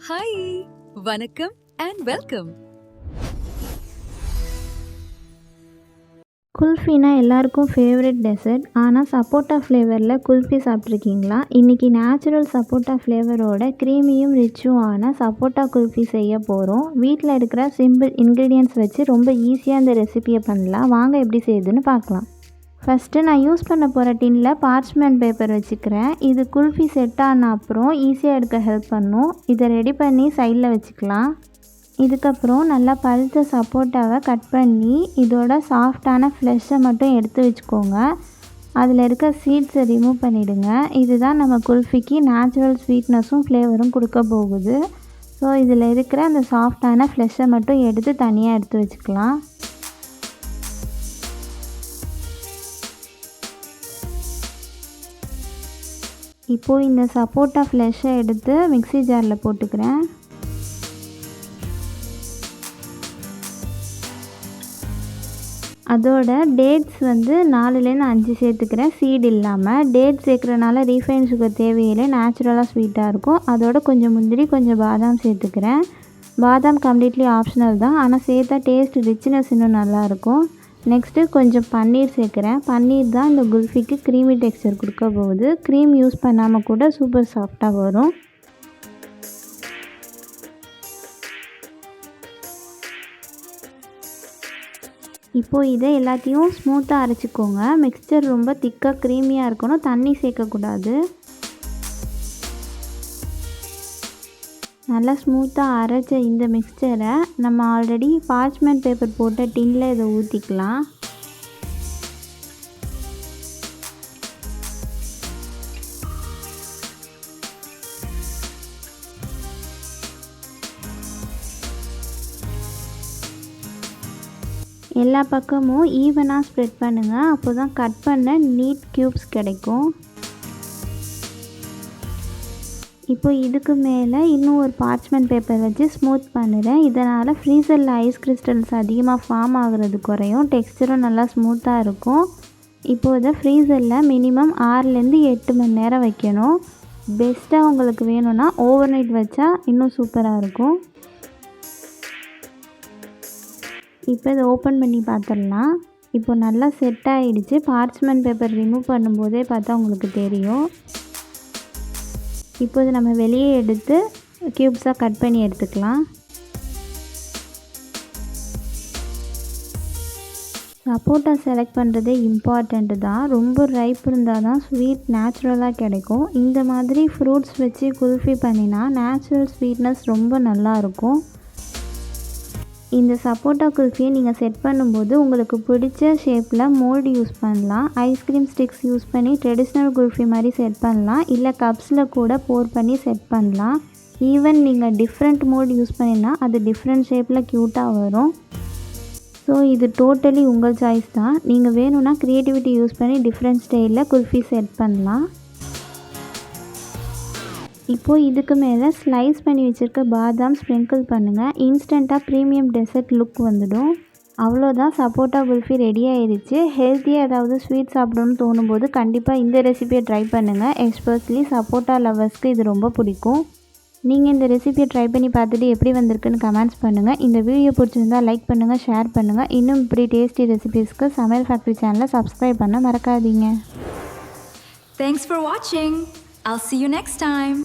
Hi, வணக்கம் and welcome. குல்ஃபினா எல்லாருக்கும் favourite dessert. ஆனால் சப்போட்டா ஃப்ளேவரில் குல்ஃபி சாப்பிட்ருக்கீங்களா? இன்றைக்கி நேச்சுரல் சப்போட்டா ஃப்ளேவரோட க்ரீமியும் ரிச்சும் ஆன சப்போட்டா குல்ஃபி செய்ய போகிறோம். வீட்டில் இருக்கிற சிம்பிள் இன்க்ரீடியன்ட்ஸ் வச்சு ரொம்ப ஈஸியாக இந்த ரெசிபியை பண்ணலாம். வாங்க எப்படி செய்யுதுன்னு பார்க்கலாம். ஃபஸ்ட்டு நான் யூஸ் பண்ண போகிற டின்னில் பார்ச்மெண்ட் பேப்பர் வச்சுக்கிறேன். இது குல்ஃபி செட் ஆன அப்புறம் ஈஸியாக எடுக்க ஹெல்ப் பண்ணும். இதை ரெடி பண்ணி சைடில் வச்சுக்கலாம். இதுக்கப்புறம் நல்லா பழுத்த சப்போட்டாவை கட் பண்ணி இதோட சாஃப்டான ஃப்ளெஷ்ஷை மட்டும் எடுத்து வச்சுக்கோங்க. அதில் இருக்க சீட்ஸை ரிமூவ் பண்ணிவிடுங்க. இதுதான் நம்ம குல்ஃபிக்கு நேச்சுரல் ஸ்வீட்னஸும் ஃப்ளேவரும் கொடுக்க போகுது. ஸோ இதில் இருக்கிற அந்த சாஃப்டான ஃப்ளெஷ்ஷை மட்டும் எடுத்து தனியாக எடுத்து வச்சுக்கலாம். இப்போது இந்த சப்போட்டா ஃப்ளெஷ்ஷை எடுத்து மிக்ஸி ஜாரில் போட்டுக்கிறேன். அதோட டேட்ஸ் 4லேருந்து 5 சேர்த்துக்கிறேன், சீடு இல்லாமல். டேட்ஸ் சேர்க்குறனால ரீஃபைன் சுகர் தேவையில்லை, நேச்சுரலாக ஸ்வீட்டாக இருக்கும். அதோட கொஞ்சம் முந்திரி, கொஞ்சம் பாதாம் சேர்த்துக்கிறேன். பாதாம் கம்ப்ளீட்லி ஆப்ஷனல் தான், ஆனால் சேர்த்தா டேஸ்ட் ரிச்னஸ் இன்னும் நல்லாயிருக்கும். நெக்ஸ்ட்டு கொஞ்சம் பன்னீர் சேர்க்குறேன். பன்னீர் தான் இந்த குல்ஃபிக்கு க்ரீமி டெக்ஸ்சர் கொடுக்க போகுது. க்ரீம் யூஸ் பண்ணாமல் கூட சூப்பர் சாஃப்டாக வரும். இப்போது இதை எல்லாத்தையும் ஸ்மூத்தாக அரைச்சிக்கோங்க. மிக்ஸ்சர் ரொம்ப திக்காக க்ரீமியாக இருக்கணும், தண்ணி சேர்க்கக்கூடாது. நல்லா ஸ்மூத்தாக அரைச்ச இந்த மிக்ஸ்சரை நம்ம ஆல்ரெடி பார்ச்மெண்ட் பேப்பர் போட்ட டின்னில் இதை ஊற்றிக்கலாம். எல்லா பக்கமும் ஈவனாக ஸ்ப்ரெட் பண்ணுங்கள். அப்போ தான் கட் பண்ண நீட் க்யூப்ஸ் கிடைக்கும். இப்போ இதுக்கு மேலே இன்னும் ஒரு பார்ச்மெண்ட் பேப்பர் வச்சு ஸ்மூத் பண்ணுறேன். இதனால் ஃப்ரீசரில் ஐஸ் கிறிஸ்டல்ஸ் அதிகமாக ஃபார்ம் ஆகிறது குறையும், டெக்ஸ்சரும் நல்லா ஸ்மூத்தாக இருக்கும். இப்போது இதை ஃப்ரீசரில் மினிமம் 6லேருந்து 8 மணி நேரம் வைக்கணும். பெஸ்ட்டாக உங்களுக்கு வேணும்னா ஓவர் நைட் வச்சா இன்னும் சூப்பராக இருக்கும். இப்போ இதை ஓப்பன் பண்ணி பார்த்துடலாம். இப்போ நல்லா செட் ஆகிடுச்சு. பார்ச்மெண்ட் பேப்பர் ரிமூவ் பண்ணும்போதே பார்த்தா உங்களுக்கு தெரியும். இப்போது நம்ம வெளியே எடுத்து க்யூப்ஸாக கட் பண்ணி எடுத்துக்கலாம். சப்போட்டா செலக்ட் பண்ணுறதே இம்பார்ட்டண்ட்டு தான். ரொம்ப ரைப் இருந்தால் தான் ஸ்வீட் நேச்சுரலாக கிடைக்கும். இந்த மாதிரி ஃப்ரூட்ஸ் வச்சு குல்ஃபி பண்ணினா நேச்சுரல் ஸ்வீட்னஸ் ரொம்ப நல்லாயிருக்கும். இந்த சப்போட்டா குல்ஃபியை நீங்கள் செட் பண்ணும்போது உங்களுக்கு பிடிச்ச ஷேப்பில் மோல்டு யூஸ் பண்ணலாம். ஐஸ்கிரீம் ஸ்டிக்ஸ் யூஸ் பண்ணி ட்ரெடிஷ்னல் குல்ஃபி மாதிரி செட் பண்ணலாம், இல்லை கப்ஸில் கூட போர் பண்ணி செட் பண்ணலாம். ஈவன் நீங்கள் டிஃப்ரெண்ட் மோல்டு யூஸ் பண்ணினா அது டிஃப்ரெண்ட் ஷேப்பில் க்யூட்டாக வரும். ஸோ இது டோட்டலி உங்கள் சாய்ஸ் தான். நீங்கள் வேணும்னா க்ரியேட்டிவிட்டி யூஸ் பண்ணி டிஃப்ரெண்ட் ஸ்டைலில் குல்ஃபி செட் பண்ணலாம். இப்போது இதுக்கு மேலே ஸ்லைஸ் பண்ணி வச்சுருக்க பாதாம் ஸ்ப்ரிங்கிள் பண்ணுங்கள். இன்ஸ்டண்ட்டாக ப்ரீமியம் டெசர்ட் லுக் வந்துடும். அவ்வளோதான், சப்போட்டா குல்ஃபி ரெடி ஆயிடுச்சு. ஹெல்த்தியாக ஏதாவது ஸ்வீட் சாப்பிடணும்னு தோணும்போது கண்டிப்பாக இந்த ரெசிபியை ட்ரை பண்ணுங்கள். எஸ்பெஷலி சப்போட்டா லவர்ஸ்க்கு இது ரொம்ப பிடிக்கும். நீங்கள் இந்த ரெசிபியை ட்ரை பண்ணி பார்த்துட்டு எப்படி வந்திருக்குன்னு கமெண்ட்ஸ் பண்ணுங்கள். இந்த வீடியோ பிடிச்சிருந்தால் லைக் பண்ணுங்கள், ஷேர் பண்ணுங்கள். இன்னும் இப்படி டேஸ்டி ரெசிபீஸ்க்கு சமையல் ஃபேக்ட்ரி சேனலை சப்ஸ்கிரைப் பண்ண மறக்காதீங்க. Thanks for watching. I'll see you next time.